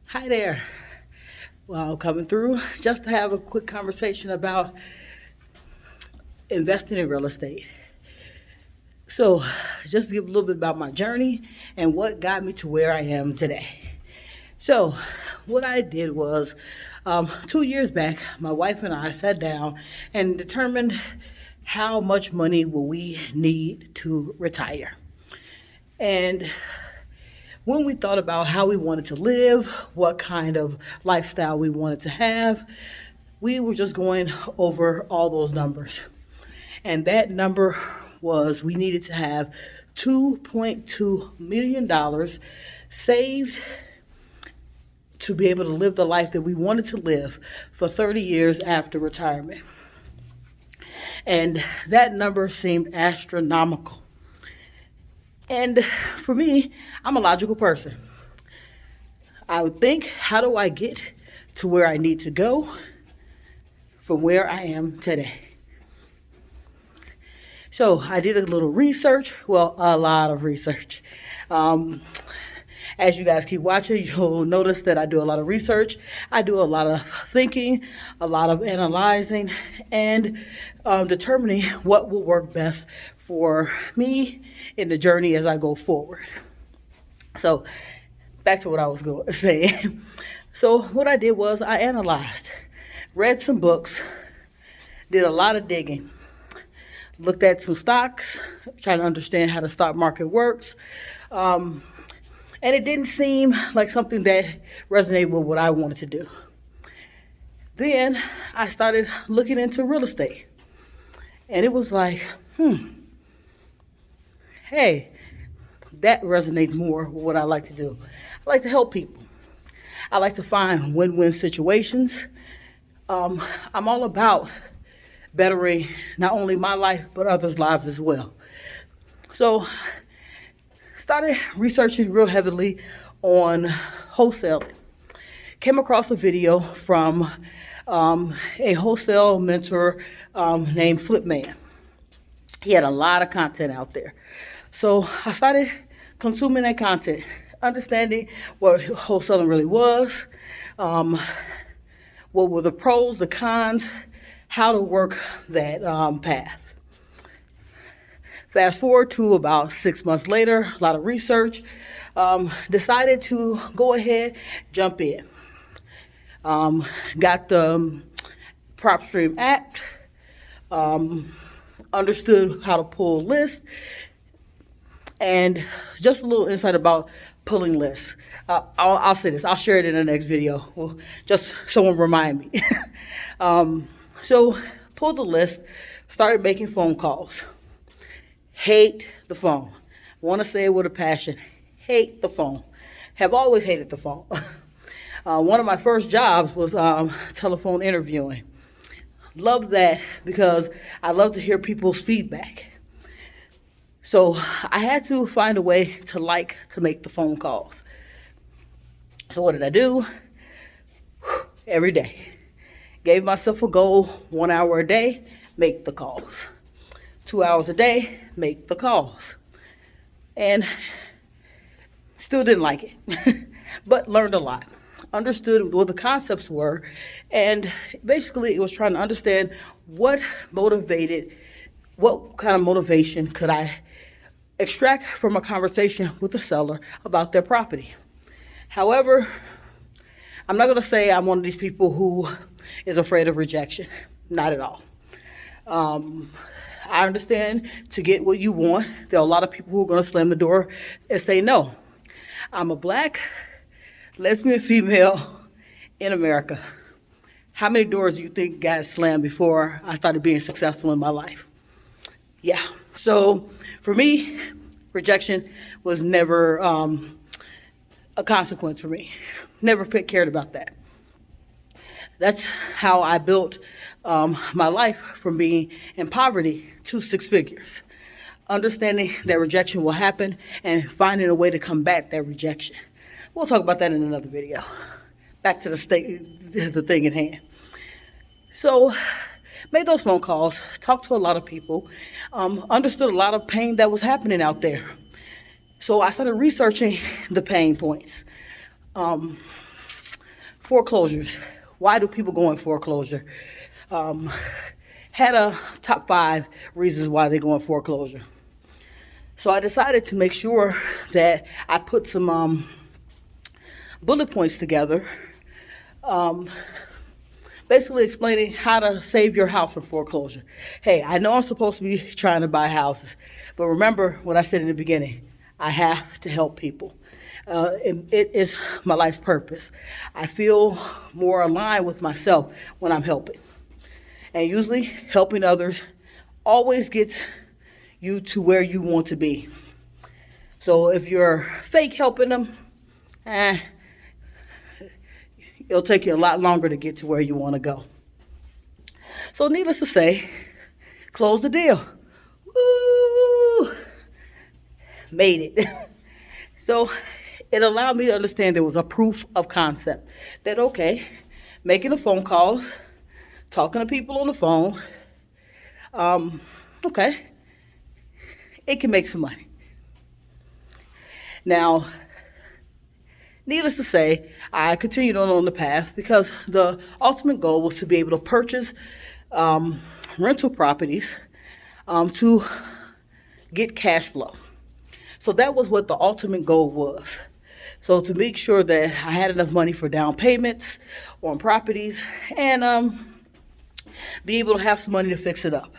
Hi there. Well, I'm coming through just to have a quick conversation about investing in real estate. So, just to give a little bit about my journey and what got me to where I am today. So, what I did was 2 years back, my wife and I sat down and determined how much money will we need to retire. And when we thought about how we wanted to live, what kind of lifestyle we wanted to have, we were just going over all those numbers. And that number was we needed to have $2.2 million saved to be able to live the life that we wanted to live for 30 years after retirement. And that number seemed astronomical. And for me, I'm a logical person. I would think, how do I get to where I need to go from where I am today? So I did a little research, well, a lot of research. Um, as you guys keep watching, you'll notice that I do a lot of research. I do a lot of thinking, a lot of analyzing, and determining what will work best for me in the journey as I go forward. So back to what I was going to say. So what I did was I analyzed, read some books, did a lot of digging, looked at some stocks, trying to understand how the stock market works. And it didn't seem like something that resonated with what I wanted to do. Then I started looking into real estate. And it was like, hey, that resonates more with what I like to do. I like to help people. I like to find win-win situations. I'm all about bettering not only my life, but others' lives as well. So started researching real heavily on wholesaling. Came across a video from a wholesale mentor named Flipman. He had a lot of content out there. So I started consuming that content, understanding what wholesaling really was, what were the pros, the cons, how to work that path. Fast forward to about 6 months later, a lot of research, decided to go ahead, jump in. Got the PropStream app, understood how to pull lists, and just a little insight about pulling lists. I'll say this, I'll share it in the next video. Well, just someone remind me. So pulled the list, started making phone calls. Hate the phone. Want to say it with a passion. Hate the phone. Have always hated the phone. One of my first jobs was telephone interviewing. Love that because I love to hear people's feedback. So I had to find a way to make the phone calls. So what did I do? Every day. Gave myself a goal, 1 hour a day, make the calls. 2 hours a day, make the calls. And still didn't like it, but learned a lot. Understood what the concepts were, and basically it was trying to understand what kind of motivation could I extract from a conversation with the seller about their property. However, I'm not going to say I'm one of these people who is afraid of rejection. Not at all. I understand to get what you want, there are a lot of people who are going to slam the door and say no. I'm a black, lesbian female in America. How many doors do you think got slammed before I started being successful in my life? Yeah. So for me, rejection was never a consequence for me. Never cared about that. That's how I built my life from being in poverty to 6 figures. Understanding that rejection will happen and finding a way to combat that rejection. We'll talk about that in another video. Back to the thing at hand. So, made those phone calls, talked to a lot of people, understood a lot of pain that was happening out there. So I started researching the pain points. Foreclosures. Why do people go in foreclosure? Had a top 5 reasons why they go in foreclosure. So I decided to make sure that I put some bullet points together, basically explaining how to save your house from foreclosure. Hey, I know I'm supposed to be trying to buy houses, but remember what I said in the beginning. I have to help people. It is my life's purpose. I feel more aligned with myself when I'm helping. And usually helping others always gets you to where you want to be. So if you're fake helping them, it'll take you a lot longer to get to where you want to go. So needless to say, close the deal. Woo! Made it. So it allowed me to understand there was a proof of concept that, okay, making the phone calls, talking to people on the phone, okay, it can make some money. Now, needless to say, I continued on the path because the ultimate goal was to be able to purchase rental properties to get cash flow. So that was what the ultimate goal was. So to make sure that I had enough money for down payments on properties and be able to have some money to fix it up.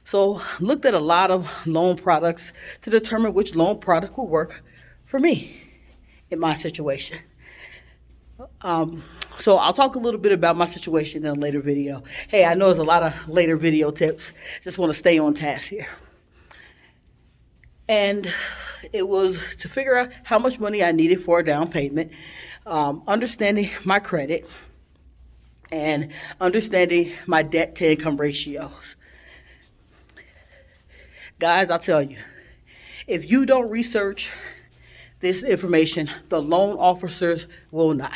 So looked at a lot of loan products to determine which loan product would work for me in my situation. So I'll talk a little bit about my situation in a later video. Hey, I know there's a lot of later video tips. Just want to stay on task here. And it was to figure out how much money I needed for a down payment, understanding my credit, and understanding my debt to income ratios. Guys, I'll tell you, if you don't research this information, the loan officers will not.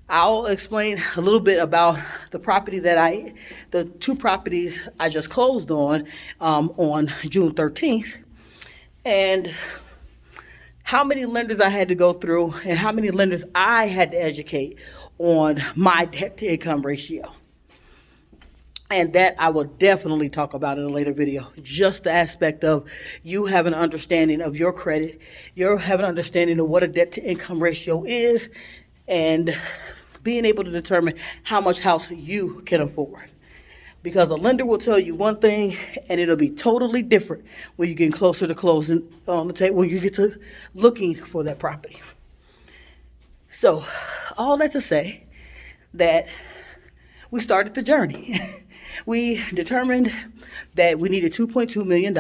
I'll explain a little bit about the the 2 properties I just closed on June 13th, and how many lenders I had to go through and how many lenders I had to educate on my debt to income ratio. And that I will definitely talk about in a later video. Just the aspect of you have an understanding of your credit, you have an understanding of what a debt to income ratio is, and being able to determine how much house you can afford. Because a lender will tell you one thing and it'll be totally different when you get closer to closing on the table, when you get to looking for that property. So all that to say that we started the journey. We determined that we needed $2.2 million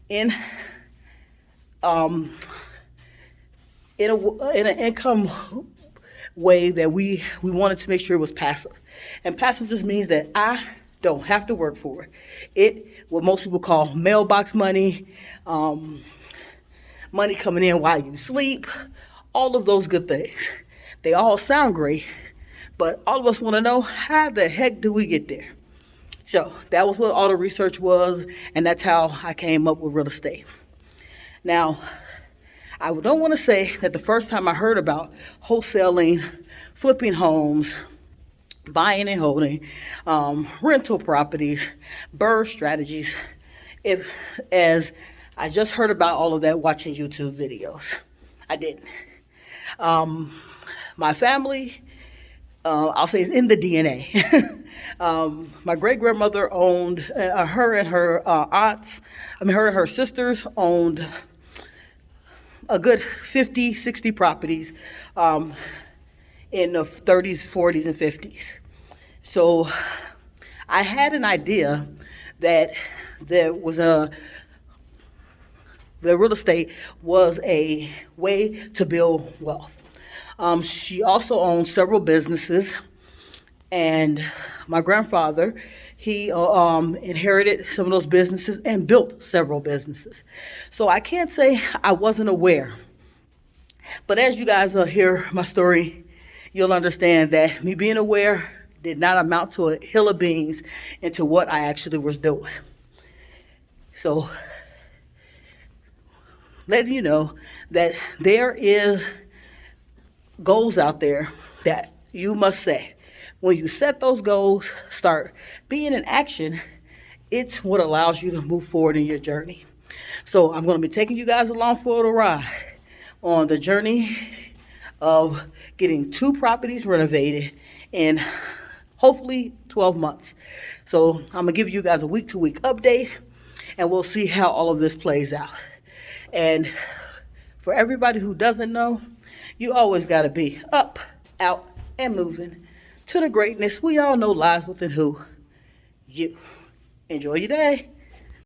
in an income way that we wanted to make sure it was passive. And passive just means that I don't have to work for it. What most people call mailbox money, money coming in while you sleep, all of those good things. They all sound great, but all of us want to know, how the heck do we get there? So that was what all the research was, and that's how I came up with real estate. Now, I don't want to say that the first time I heard about wholesaling, flipping homes, buying and holding, rental properties, BRRRR strategies, as I just heard about all of that watching YouTube videos. I didn't. My family, I'll say, is in the DNA. My great-grandmother owned, her and her sisters owned a good 50, 60 properties in the 30s, 40s, and 50s. So I had an idea that the real estate was a way to build wealth. She also owned several businesses, and my grandfather, he inherited some of those businesses and built several businesses. So I can't say I wasn't aware. But as you guys hear my story, you'll understand that me being aware did not amount to a hill of beans into what I actually was doing. So letting you know that there is goals out there that you must set. When you set those goals, start being in action, it's what allows you to move forward in your journey. So I'm going to be taking you guys along for the ride on the journey of getting 2 properties renovated in hopefully 12 months. So I'm going to give you guys a week-to-week update, and we'll see how all of this plays out. And for everybody who doesn't know, you always got to be up, out, and moving to the greatness we all know lies within who? You. Enjoy your day.